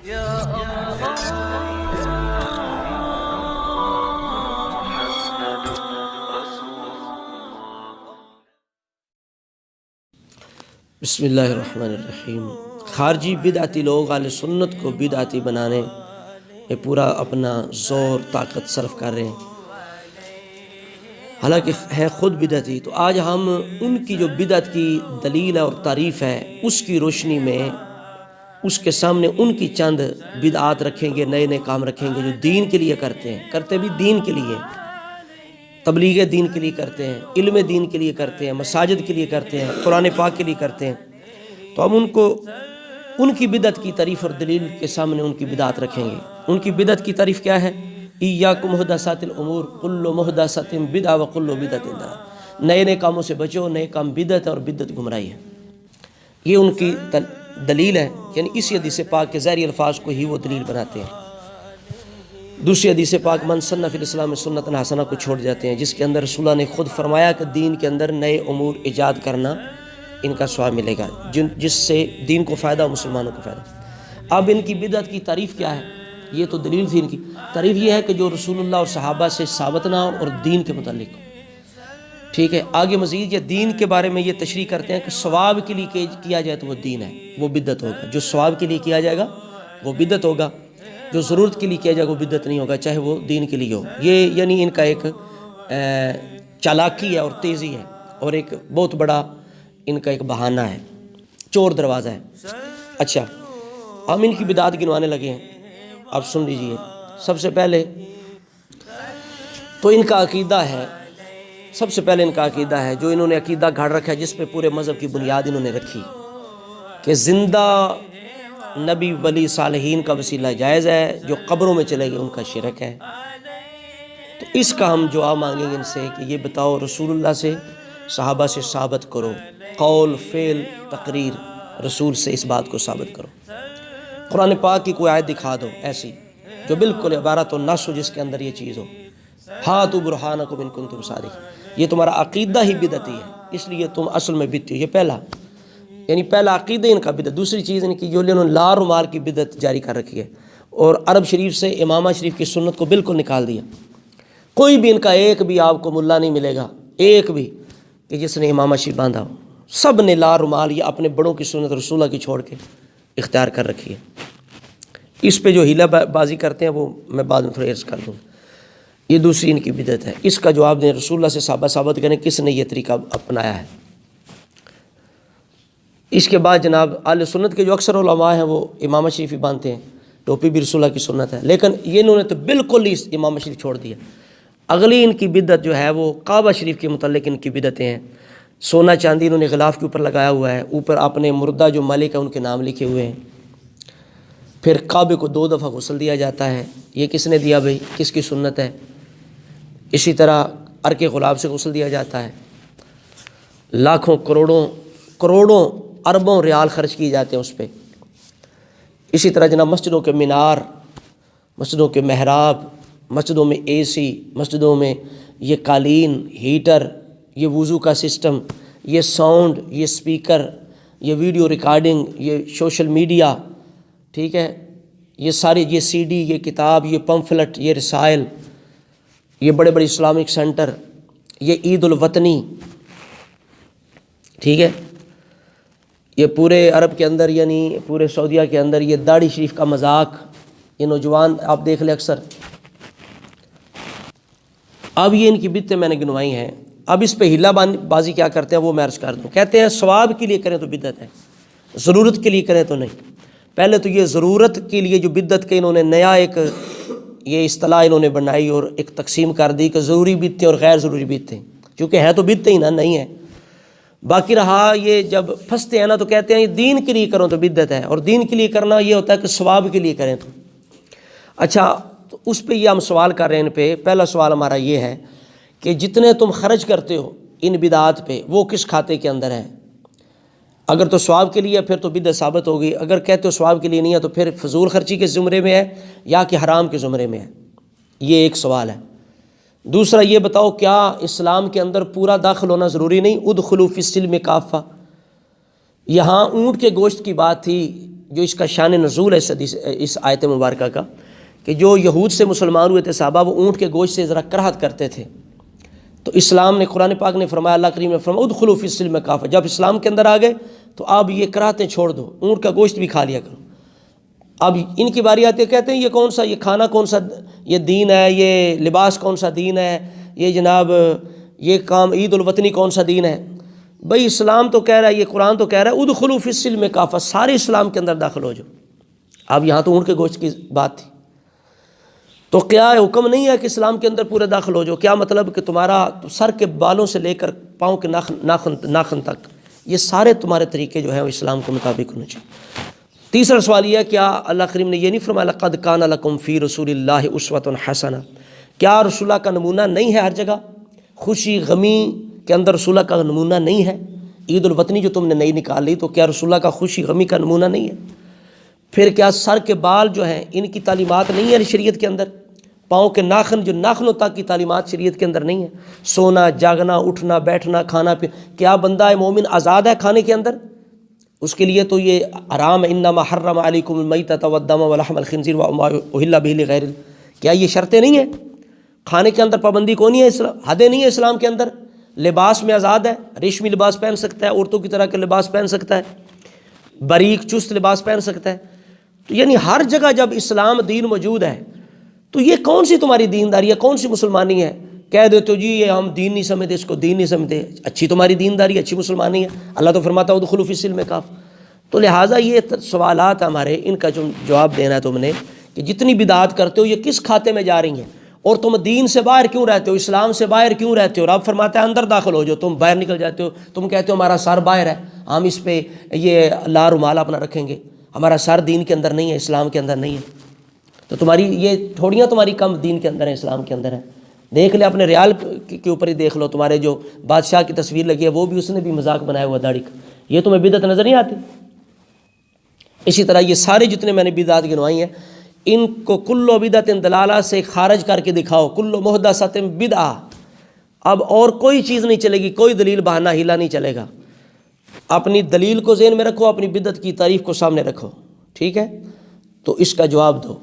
بسم اللہ الرحمن الرحیم۔ خارجی بدعتی لوگ اہل سنت کو بدعتی بنانے میں پورا اپنا زور طاقت صرف کر رہے ہیں، حالانکہ ہے خود بدعتی۔ تو آج ہم ان کی جو بدعت کی دلیل اور تعریف ہے اس کی روشنی میں اس کے سامنے ان کی چند بدعات رکھیں گے، نئے نئے کام رکھیں گے جو دین کے لیے کرتے بھی دین کے لیے، تبلیغ دین کے لیے کرتے ہیں، علم دین کے لیے کرتے ہیں، مساجد کے لیے کرتے ہیں، قرآن پاک کے لیے کرتے ہیں۔ تو ہم ان کی بدعت کی تعریف اور دلیل کے سامنے ان کی بدعت رکھیں گے۔ ان کی بدعت کی تعریف کیا ہے؟ ایاکم محدثات الامور کل محدثۃ بدعہ وکل بدعۃ ضلالہ۔ نئے نئے کاموں سے بچو، نئے کام بدعت ہے اور بدعت گمراہی ہے۔ یہ ان کی دلیل ہے، یعنی اسی حدیث پاک کے ظاہری الفاظ کو ہی وہ دلیل بناتے ہیں۔ دوسری حدیث پاک من سن فی الاسلام میں سنت حسنہ کو چھوڑ جاتے ہیں، جس کے اندر رسول اللہ نے خود فرمایا کہ دین کے اندر نئے امور ایجاد کرنا ان کا ثواب ملے گا، جس سے دین کو فائدہ، مسلمانوں کو فائدہ۔ اب ان کی بدعت کی تعریف کیا ہے؟ یہ تو دلیل تھی ان کی تعریف، یہ ہے کہ جو رسول اللہ اور صحابہ سے ثابت نہ ہو اور دین کے متعلق ہو۔ ٹھیک ہے، آگے مزید یہ دین کے بارے میں یہ تشریح کرتے ہیں کہ ثواب کے لیے کیا جائے تو وہ دین ہے، وہ بدعت ہوگا۔ جو ثواب کے لیے کیا جائے گا وہ بدعت ہوگا، جو ضرورت کے لیے کیا جائے گا وہ بدعت نہیں ہوگا، چاہے وہ دین کے لیے ہو۔ یہ یعنی ان کا ایک چالاکی ہے اور تیزی ہے، اور ایک بہت بڑا ان کا ایک بہانہ ہے، چور دروازہ ہے۔ اچھا، ہم ان کی بدعات گنوانے لگے ہیں، آپ سن لیجئے۔ سب سے پہلے تو ان کا عقیدہ ہے، سب سے پہلے ان کا عقیدہ ہے جو انہوں نے عقیدہ گھڑ رکھا ہے، جس پہ پورے مذہب کی بنیاد انہوں نے رکھی، کہ زندہ نبی ولی صالحین کا وسیلہ جائز ہے، جو قبروں میں چلے گئے ان کا شرک ہے۔ تو اس کا ہم جواب مانگیں گے ان سے کہ یہ بتاؤ، رسول اللہ سے، صحابہ سے ثابت کرو، قول فعل تقریر رسول سے اس بات کو ثابت کرو۔ قرآن پاک کی کوئی آیت دکھا دو ایسی جو بالکل عبارت و نص ہو، جس کے اندر یہ چیز ہو۔ ہاتوا برہانکم ان کنتم صادقین۔ یہ تمہارا عقیدہ ہی بدعتی ہے، اس لیے تم اصل میں بدعتی ہو۔ یہ پہلا، یعنی پہلا عقیدہ ان کا بدعت۔ دوسری چیز ان کی جو انہوں نے لا رومال کی بدعت جاری کر رکھی ہے، اور عرب شریف سے امامہ شریف کی سنت کو بالکل نکال دیا۔ کوئی بھی ان کا ایک بھی آپ کو ملا نہیں ملے گا، ایک بھی، کہ جس نے امامہ شریف باندھا ہو۔ سب نے لا رومال یا اپنے بڑوں کی سنت رسول اللہ کی چھوڑ کے اختیار کر رکھی ہے۔ اس پہ جو ہیلہ بازی کرتے ہیں وہ میں بعد میں تھوڑا عرض کر دوں۔ یہ دوسری ان کی بدعت ہے، اس کا جواب دیں، رسول اللہ سے ثابت کریں کس نے یہ طریقہ اپنایا ہے۔ اس کے بعد جناب اہل سنت کے جو اکثر علماء ہیں وہ امامہ شریف ہی باندھتے ہیں، ٹوپی بھی رسول اللہ کی سنت ہے، لیکن یہ انہوں نے تو بالکل ہی امامہ شریف چھوڑ دیا۔ اگلی ان کی بدعت جو ہے وہ کعبہ شریف کے متعلق ان کی بدعتیں ہیں۔ سونا چاندی انہوں نے غلاف کے اوپر لگایا ہوا ہے، اوپر اپنے مردہ جو مالک ہے ان کے نام لکھے ہوئے ہیں۔ پھر کعبے کو 2 دفعہ غسل دیا جاتا ہے، یہ کس نے دیا بھائی، کس کی سنت ہے؟ اسی طرح عرق غلاب سے غسل دیا جاتا ہے، لاکھوں کروڑوں اربوں ریال خرچ کیے جاتے ہیں اس پہ۔ اسی طرح جناب مسجدوں کے مینار، مسجدوں کے محراب، مسجدوں میں اے سی، مسجدوں میں یہ قالین، ہیٹر، یہ وضو کا سسٹم، یہ ساؤنڈ، یہ سپیکر، یہ ویڈیو ریکارڈنگ، یہ سوشل میڈیا، ٹھیک ہے، یہ ساری، یہ سی ڈی، یہ کتاب، یہ پمفلٹ، یہ رسائل، یہ بڑے بڑے اسلامک سینٹر، یہ عید الوطنی، ٹھیک ہے، یہ پورے عرب کے اندر، یعنی پورے سعودیہ کے اندر یہ داڑھی شریف کا مذاق، یہ نوجوان آپ دیکھ لیں اکثر۔ اب یہ ان کی بدعتیں میں نے گنوائی ہیں، اب اس پہ ہیلہ بازی کیا کرتے ہیں وہ میں عرض کر دوں۔ کہتے ہیں ثواب کے لیے کریں تو بدعت ہے، ضرورت کے لیے کریں تو نہیں۔ پہلے تو یہ ضرورت کے لیے جو بدعت کے انہوں نے نیا ایک یہ اصطلاح انہوں نے بنائی اور ایک تقسیم کر دی کہ ضروری بدعتیں اور غیر ضروری بدعتیں، چونکہ ہے تو بدعتیں ہی نا، نہیں ہے۔ باقی رہا یہ جب پھنستے ہیں نا تو کہتے ہیں یہ دین کے لیے کرو تو بدعت ہے، اور دین کے لیے کرنا یہ ہوتا ہے کہ ثواب کے لیے کریں تو۔ اچھا، تو اس پہ یہ ہم سوال کر رہے ہیں ان پہ۔ پہلا سوال ہمارا یہ ہے کہ جتنے تم خرچ کرتے ہو ان بدعات پہ وہ کس کھاتے کے اندر ہیں؟ اگر تو ثواب کے لیے پھر تو بدعت ثابت ہوگی، اگر کہتے ہو ثواب کے لیے نہیں ہے تو پھر فضول خرچی کے زمرے میں ہے یا کہ حرام کے زمرے میں ہے؟ یہ ایک سوال ہے۔ دوسرا یہ بتاؤ کیا اسلام کے اندر پورا داخل ہونا ضروری نہیں؟ ادخلوا فی السلم کافہ، یہاں اونٹ کے گوشت کی بات تھی جو اس کا شان نزول ہے اس آیت مبارکہ کا، کہ جو یہود سے مسلمان ہوئے تھے صحابہ، وہ اونٹ کے گوشت سے ذرا کراہت کرتے تھے، تو اسلام نے، قرآن پاک نے فرمایا، اللہ کریم نے فرمایا ادخلوا فی السلم کافہ، جب اسلام کے اندر آ گئے تو اب یہ کراہتیں چھوڑ دو، اونٹ کا گوشت بھی کھا لیا کرو۔ اب ان کی باری آتی ہے، کہتے ہیں یہ کون سا، یہ کھانا کون سا یہ دین ہے، یہ لباس کون سا دین ہے، یہ جناب یہ کام عید الوطنی کون سا دین ہے؟ بھئی اسلام تو کہہ رہا ہے، یہ قرآن تو کہہ رہا ہے ادخلوا فی السلم کافہ، سارے اسلام کے اندر داخل ہو جاؤ۔ اب یہاں تو اونٹ کے گوشت کی بات تھی، تو کیا حکم نہیں ہے کہ اسلام کے اندر پورے داخل ہو جاؤ؟ کیا مطلب کہ تمہارا سر کے بالوں سے لے کر پاؤں کے ناخن تک یہ سارے تمہارے طریقے جو ہیں وہ اسلام کے مطابق ہونے چاہیے۔ تیسرا سوال یہ ہے، کیا اللہ کریم نے یہ نہیں فرمایا لقد کان لکم فی رسول اللہ اسوۃ حسنہ؟ کیا رسول اللہ کا نمونہ نہیں ہے ہر جگہ؟ خوشی غمی کے اندر رسول اللہ کا نمونہ نہیں ہے؟ عید الوطنی جو تم نے نہیں نکال لی، تو کیا رسول اللہ کا خوشی غمی کا نمونہ نہیں ہے؟ پھر کیا سر کے بال جو ہیں ان کی تعلیمات نہیں ہے شریعت کے اندر؟ پاؤں کے ناخن جو ناخنوں تک کی تعلیمات شریعت کے اندر نہیں ہے؟ سونا جاگنا اٹھنا بیٹھنا کھانا پینا، کیا بندہ مومن آزاد ہے کھانے کے اندر؟ اس کے لیے تو یہ حرام ہے، انما حرم علیکم المیتۃ والدم ولحم الخنزیر وما اہل بہ لغیر اللہ۔ کیا یہ شرطیں نہیں ہیں؟ کھانے کے اندر پابندی کون ہے؟ اسلام حدیں نہیں ہے اسلام کے اندر؟ لباس میں آزاد ہے، ریشمی لباس پہن سکتا ہے، عورتوں کی طرح کے لباس پہن سکتا ہے، باریک چست لباس پہن سکتا ہے۔ تو یعنی ہر جگہ جب اسلام دین موجود ہے تو یہ کون سی تمہاری دینداری ہے، کون سی مسلمانی ہے؟ کہہ دیتے ہو جی یہ ہم دین نہیں سمجھتے، اس کو دین نہیں سمجھتے، اچھی تمہاری دینداری، اچھی مسلمانی ہے۔ اللہ تو فرماتا ہے ادخلوا فی السلم کافہ۔ تو لہٰذا یہ سوالات ہمارے، ان کا جو جواب دینا ہے تم نے، کہ جتنی بدعات کرتے ہو یہ کس کھاتے میں جا رہی ہیں، اور تم دین سے باہر کیوں رہتے ہو، اسلام سے باہر کیوں رہتے ہو؟ رب فرماتا ہے اندر داخل ہو جو، تم باہر نکل جاتے ہو۔ تم کہتے ہو ہمارا سر باہر ہے، ہم اس پہ یہ اللہ رومال اپنا رکھیں گے، ہمارا سر دین کے اندر نہیں ہے، اسلام کے اندر نہیں ہے۔ تو تمہاری یہ تھوڑیاں تمہاری کم دین کے اندر ہیں، اسلام کے اندر ہے۔ دیکھ لے اپنے ریال کے اوپر ہی دیکھ لو، تمہارے جو بادشاہ کی تصویر لگی ہے وہ بھی اس نے بھی مذاق بنایا ہوا داڑھی کا، یہ تمہیں بدعت نظر نہیں آتی؟ اسی طرح یہ سارے جتنے میں نے بدعات گنوائی ہیں، ان کو کلو بدعت دلالہ سے خارج کر کے دکھاؤ، کلو محدثۃ بدعہ۔ اب اور کوئی چیز نہیں چلے گی، کوئی دلیل بہانہ ہیلا نہیں چلے گا۔ اپنی دلیل کو ذہن میں رکھو، اپنی بدعت کی تعریف کو سامنے رکھو، ٹھیک ہے؟ تو اس کا جواب دو۔